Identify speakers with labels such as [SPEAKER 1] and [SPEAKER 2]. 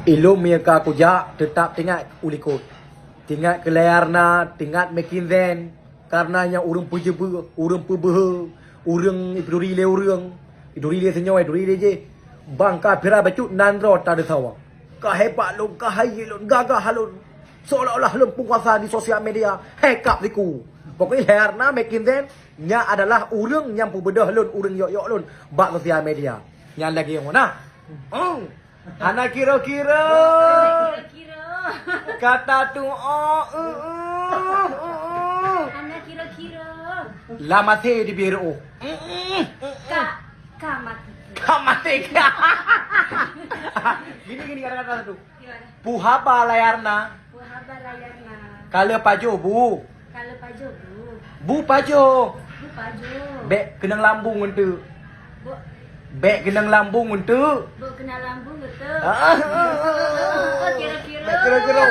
[SPEAKER 1] Ilmu yang kau kerja tetap tinggal ulikut. Tinggal ke layarna, tinggal makin zen. Karenanya urang pejebe, urang pebehe, urang iduri le urang. Iduri le senyawa, iduri le je. Bangka pira bacut nandro tak ada sawa. Kah hebat lun, kah hai lun, gagah halun. Seolah-olah lun penguasa di sosial media. Hekap diku. Pokoknya layarna makin zen. Nya adalah urang yang perbedah lun, urang yok-yok lun. Bak sosial media. Yang lagi yang mana? Anak kira-kira kata tu
[SPEAKER 2] Anak kira-kira
[SPEAKER 1] lama te di biru
[SPEAKER 2] Kak mati.
[SPEAKER 1] mati gini kata-kata tu
[SPEAKER 2] Gimana?
[SPEAKER 1] puhaba layarna
[SPEAKER 2] Puhaba layarna.
[SPEAKER 1] kala pajo bu
[SPEAKER 2] Kalau pajo
[SPEAKER 1] bu pajo
[SPEAKER 2] Bu pajo.
[SPEAKER 1] bek kenang lambung untuk
[SPEAKER 2] Bu
[SPEAKER 1] bek kenang lambung untuk
[SPEAKER 2] Bu kena lambung betul.
[SPEAKER 1] Ah,
[SPEAKER 2] Kira-kira.
[SPEAKER 1] kira-kira